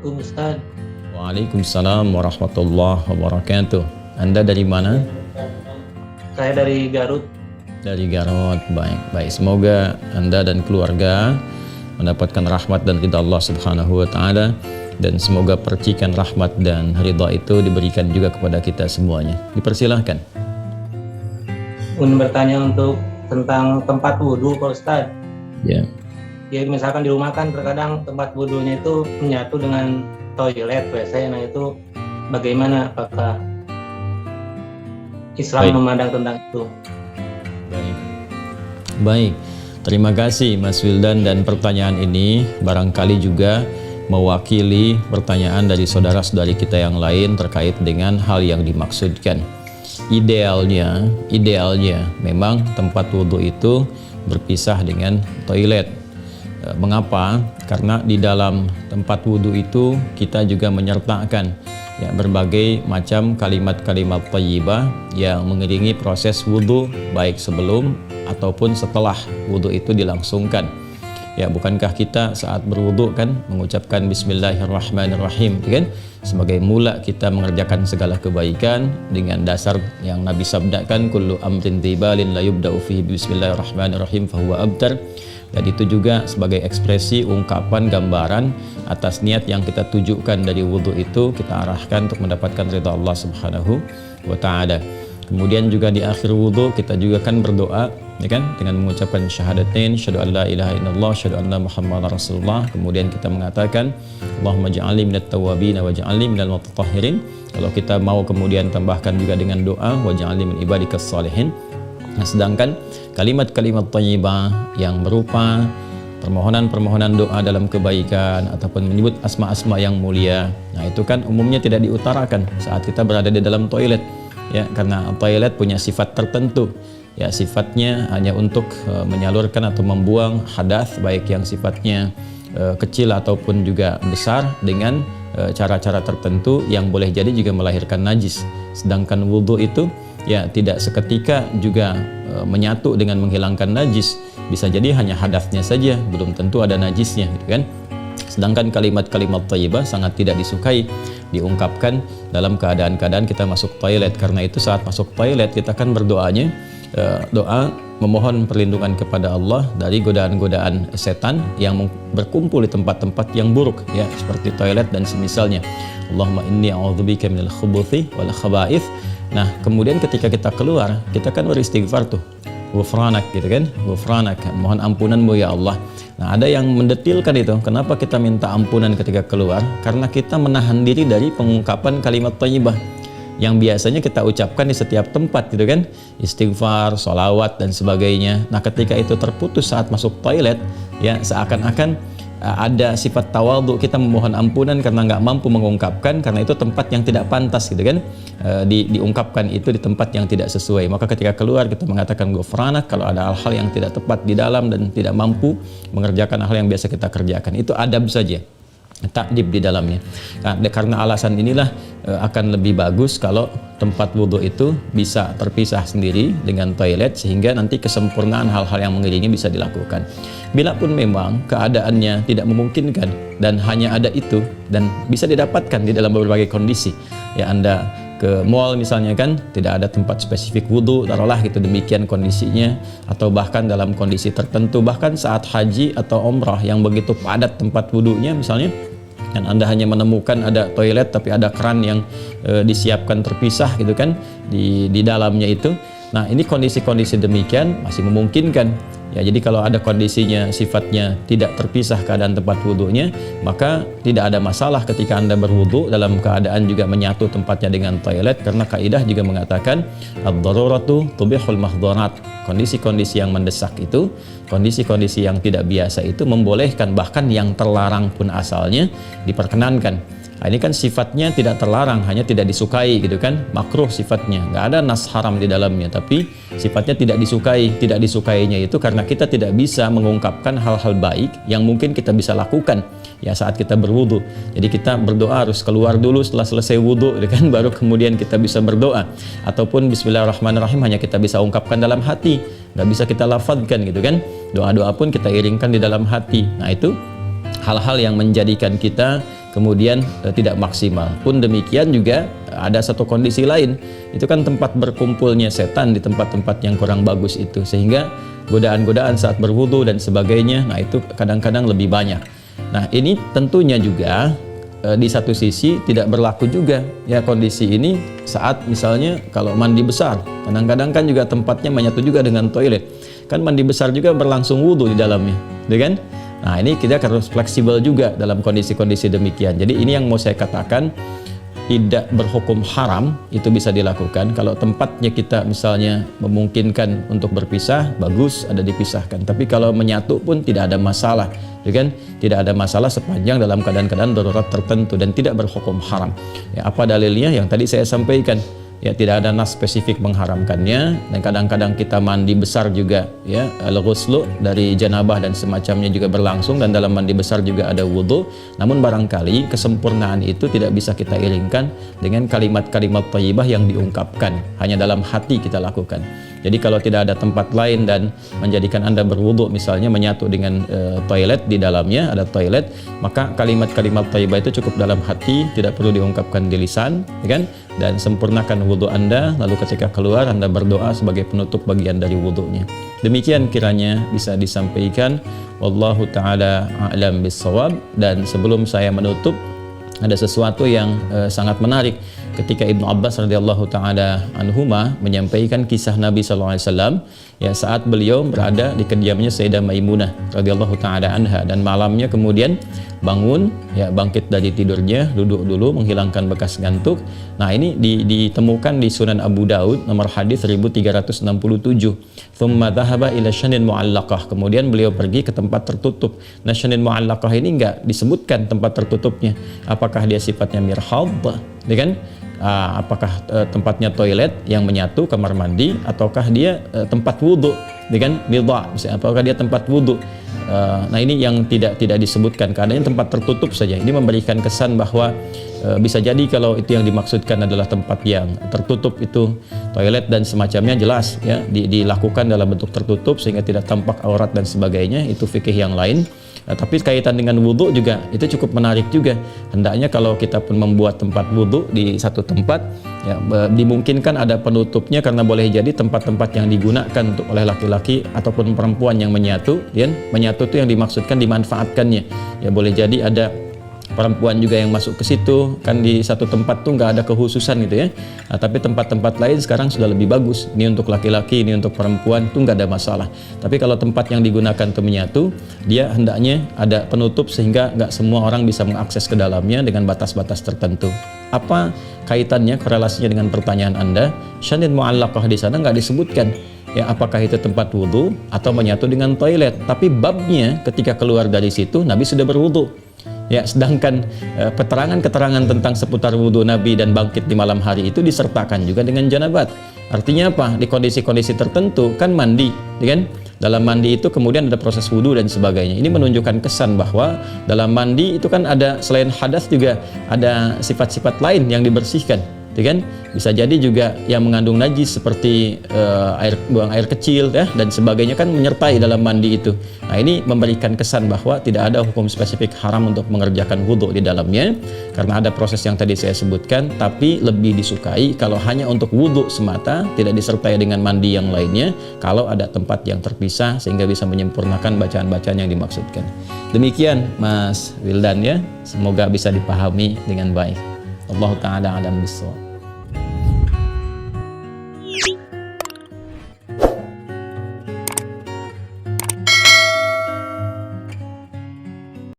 Assalamualaikum Ustaz. Waalaikumsalam warahmatullahi wabarakatuh. Anda dari mana? Saya dari Garut. Dari Garut. Baik. Semoga Anda dan keluarga mendapatkan rahmat dan ridha Allah Subhanahu wa taala, dan semoga percikan rahmat dan ridha itu diberikan juga kepada kita semuanya. Dipersilahkan. Ingin bertanya tentang tempat wudhu Pak Ustaz. Ya. Ya misalkan di rumah kan terkadang tempat wudhunya itu menyatu dengan toilet WC. Nah itu bagaimana, apakah Islam memandang tentang itu? Baik. Terima kasih Mas Wildan, dan pertanyaan ini barangkali juga mewakili pertanyaan dari saudara-saudari kita yang lain terkait dengan hal yang dimaksudkan. Idealnya memang tempat wudhu itu berpisah dengan toilet. Mengapa? Karena di dalam tempat wudhu itu kita juga menyertakan berbagai macam kalimat-kalimat thayyibah yang mengiringi proses wudhu, baik sebelum ataupun setelah wudhu itu dilangsungkan. Bukankah kita saat berwudhu kan mengucapkan Bismillahirrahmanirrahim, kan? Sebagai mula kita mengerjakan segala kebaikan dengan dasar yang Nabi sabdakan, kullu amrin tibalin la yubda'u fihi Bismillahirrahmanirrahim fahuwa abtar. Dan itu juga sebagai ekspresi ungkapan gambaran atas niat yang kita tujukan dari wudhu itu, kita arahkan untuk mendapatkan ridha Allah Subhanahu wa ta'ala. Kemudian juga di akhir wudhu kita juga kan berdoa, dengan mengucapkan syahadatain, syahadu an la ilaha illallah, syahadu anna muhammadar rasulullah. Kemudian kita mengatakan Allahumma ja'alni minat tawwabin wa ja'alni minal mutatahhirin. Kalau kita mau kemudian tambahkan juga dengan doa wa ja'alni min ibadikas salihin. Nah, sedangkan kalimat-kalimat thayyibah yang berupa permohonan-permohonan doa dalam kebaikan ataupun menyebut asma-asma yang mulia, nah itu kan umumnya tidak diutarakan saat kita berada di dalam toilet, karena toilet punya sifat tertentu, sifatnya hanya untuk menyalurkan atau membuang hadas, baik yang sifatnya kecil ataupun juga besar, dengan cara-cara tertentu yang boleh jadi juga melahirkan najis. Sedangkan wudhu itu tidak seketika juga menyatu dengan menghilangkan najis, bisa jadi hanya hadasnya saja, belum tentu ada najisnya, kan? Sedangkan kalimat-kalimat thayyibah sangat tidak disukai diungkapkan dalam keadaan-keadaan kita masuk toilet. Karena itu saat masuk toilet kita kan berdoanya doa memohon perlindungan kepada Allah dari godaan-godaan setan yang berkumpul di tempat-tempat yang buruk, seperti toilet dan semisalnya. Allahumma inni a'udzubika minal khubuthi wal khaba'ith. Nah, kemudian ketika kita keluar, kita kan beristighfar tuh. Ghufranak, kan? Ghufranak, mohon ampunanmu ya Allah. Nah, ada yang mendetilkan itu. Kenapa kita minta ampunan ketika keluar? Karena kita menahan diri dari pengungkapan kalimat thayyibah yang biasanya kita ucapkan di setiap tempat, kan? Istighfar, sholawat dan sebagainya. Nah, ketika itu terputus saat masuk toilet, seakan-akan ada sifat tawadhu, kita memohon ampunan karena nggak mampu mengungkapkan, karena itu tempat yang tidak pantas, kan? Diungkapkan itu di tempat yang tidak sesuai. Maka ketika keluar kita mengatakan ghufranak kalau ada hal-hal yang tidak tepat di dalam dan tidak mampu mengerjakan hal yang biasa kita kerjakan. Itu adab saja, takdib di dalamnya. Nah, karena alasan inilah akan lebih bagus kalau tempat wudhu itu bisa terpisah sendiri dengan toilet, sehingga nanti kesempurnaan hal-hal yang mengiringi bisa dilakukan. Bila pun memang keadaannya tidak memungkinkan dan hanya ada itu dan bisa didapatkan di dalam berbagai kondisi, Anda ke mall misalnya, kan tidak ada tempat spesifik wudhu, taruhlah gitu, demikian kondisinya, atau bahkan dalam kondisi tertentu, bahkan saat haji atau umrah yang begitu padat tempat wudhunya misalnya, dan Anda hanya menemukan ada toilet tapi ada keran yang disiapkan terpisah, gitu kan, di dalamnya itu. Nah, ini kondisi-kondisi demikian masih memungkinkan. Jadi kalau ada kondisinya sifatnya tidak terpisah keadaan tempat wudhunya, maka tidak ada masalah ketika Anda berwudhu dalam keadaan juga menyatu tempatnya dengan toilet, karena kaidah juga mengatakan ad-daruratu tubihul mahdharat. Kondisi-kondisi yang mendesak itu, kondisi-kondisi yang tidak biasa itu membolehkan, bahkan yang terlarang pun asalnya diperkenankan. Nah, ini kan sifatnya tidak terlarang, hanya tidak disukai, gitu kan, makruh sifatnya, nggak ada nas haram di dalamnya, tapi sifatnya tidak disukai. Tidak disukainya itu karena kita tidak bisa mengungkapkan hal-hal baik yang mungkin kita bisa lakukan saat kita berwudu. Jadi kita berdoa harus keluar dulu setelah selesai wudu, gitu kan, baru kemudian kita bisa berdoa. Ataupun Bismillahirrahmanirrahim hanya kita bisa ungkapkan dalam hati, nggak bisa kita lafadzkan, gitu kan. Doa-doa pun kita iringkan di dalam hati. Nah, itu hal-hal yang menjadikan kita kemudian tidak maksimal. Pun demikian juga ada satu kondisi lain, itu kan tempat berkumpulnya setan di tempat-tempat yang kurang bagus itu, sehingga godaan-godaan saat berwudu dan sebagainya, nah itu kadang-kadang lebih banyak. Nah ini tentunya juga di satu sisi tidak berlaku juga ya kondisi ini saat misalnya kalau mandi besar, kadang-kadang kan juga tempatnya menyatu juga dengan toilet, kan mandi besar juga berlangsung wudu di dalamnya, ya kan? Nah ini kita harus fleksibel juga dalam kondisi-kondisi demikian. Jadi ini yang mau saya katakan, tidak berhukum haram, itu bisa dilakukan kalau tempatnya kita misalnya memungkinkan untuk berpisah, bagus ada dipisahkan. Tapi kalau menyatu pun tidak ada masalah, ya kan? Tidak ada masalah sepanjang dalam keadaan-keadaan darurat tertentu dan tidak berhukum haram. Ya, apa dalilnya? Yang tadi saya sampaikan. Ya, tidak ada nas spesifik mengharamkannya, dan kadang-kadang kita mandi besar juga ya, al-ghuslu dari janabah dan semacamnya juga berlangsung, dan dalam mandi besar juga ada wudu. Namun barangkali kesempurnaan itu tidak bisa kita iringkan dengan kalimat-kalimat thayyibah yang diungkapkan, hanya dalam hati kita lakukan. Jadi kalau tidak ada tempat lain dan menjadikan Anda berwudu misalnya menyatu dengan toilet, di dalamnya ada toilet, maka kalimat-kalimat thayyibah itu cukup dalam hati, tidak perlu diungkapkan di lisan, ya kan? Dan sempurnakan wudu Anda, lalu ketika keluar Anda berdoa sebagai penutup bagian dari wudunya. Demikian kiranya bisa disampaikan. Wallahu ta'ala a'lam bissawab. Dan sebelum saya menutup, ada sesuatu yang sangat menarik ketika Ibnu Abbas radhiyallahu taala anhuma menyampaikan kisah Nabi sallallahu alaihi wasallam ya saat beliau berada di kediamannya Sayyidah Maimunah radhiyallahu taala anha, dan malamnya kemudian bangun ya, bangkit dari tidurnya, duduk dulu menghilangkan bekas ngantuk. Nah ini ditemukan di Sunan Abu Daud nomor hadis 1367. Thumma dhahaba ila syanin mu'allaqah, kemudian beliau pergi ke tempat tertutup. Nah syanin mu'allaqah ini enggak disebutkan tempat tertutupnya, apakah dia sifatnya mirhad, ya kan? Apakah tempatnya toilet yang menyatu, kamar mandi, ataukah dia tempat wudhu, ya kan? Midha, apakah dia tempat wudhu? Nah ini yang tidak disebutkan, keadaannya tempat tertutup saja. Ini memberikan kesan bahwa bisa jadi kalau itu yang dimaksudkan adalah tempat yang tertutup, itu toilet dan semacamnya, jelas ya dilakukan dalam bentuk tertutup sehingga tidak tampak aurat dan sebagainya, itu fikih yang lain. Tapi kaitan dengan wudhu juga itu cukup menarik juga. Hendaknya kalau kita pun membuat tempat wudhu di satu tempat ya, dimungkinkan ada penutupnya, karena boleh jadi tempat-tempat yang digunakan untuk oleh laki-laki ataupun perempuan yang menyatu ya, menyatu itu yang dimaksudkan dimanfaatkannya ya, boleh jadi ada perempuan juga yang masuk ke situ, kan di satu tempat tuh nggak ada kehususan gitu ya. Nah, tapi tempat-tempat lain sekarang sudah lebih bagus, ini untuk laki-laki, ini untuk perempuan, tuh nggak ada masalah. Tapi kalau tempat yang digunakan untuk menyatu, dia hendaknya ada penutup sehingga nggak semua orang bisa mengakses ke dalamnya dengan batas-batas tertentu. Apa kaitannya, korelasinya dengan pertanyaan Anda? Syanin mu'allaqah di sana nggak disebutkan ya, apakah itu tempat wudhu atau menyatu dengan toilet, tapi babnya ketika keluar dari situ Nabi sudah berwudhu. Ya, sedangkan keterangan-keterangan tentang seputar wudhu Nabi dan bangkit di malam hari itu disertakan juga dengan janabat. Artinya apa? Di kondisi-kondisi tertentu kan mandi, ya kan? Dalam mandi itu kemudian ada proses wudhu dan sebagainya. Ini menunjukkan kesan bahwa dalam mandi itu kan ada selain hadas juga ada sifat-sifat lain yang dibersihkan, ya kan? Bisa jadi juga yang mengandung najis seperti buang air kecil ya, dan sebagainya kan menyertai dalam mandi itu. Nah ini memberikan kesan bahwa tidak ada hukum spesifik haram untuk mengerjakan wudhu di dalamnya, karena ada proses yang tadi saya sebutkan. Tapi lebih disukai kalau hanya untuk wudhu semata, tidak disertai dengan mandi yang lainnya, kalau ada tempat yang terpisah sehingga bisa menyempurnakan bacaan-bacaan yang dimaksudkan. Demikian Mas Wildan ya, semoga bisa dipahami dengan baik. Allah Ta'ala alam bissawab.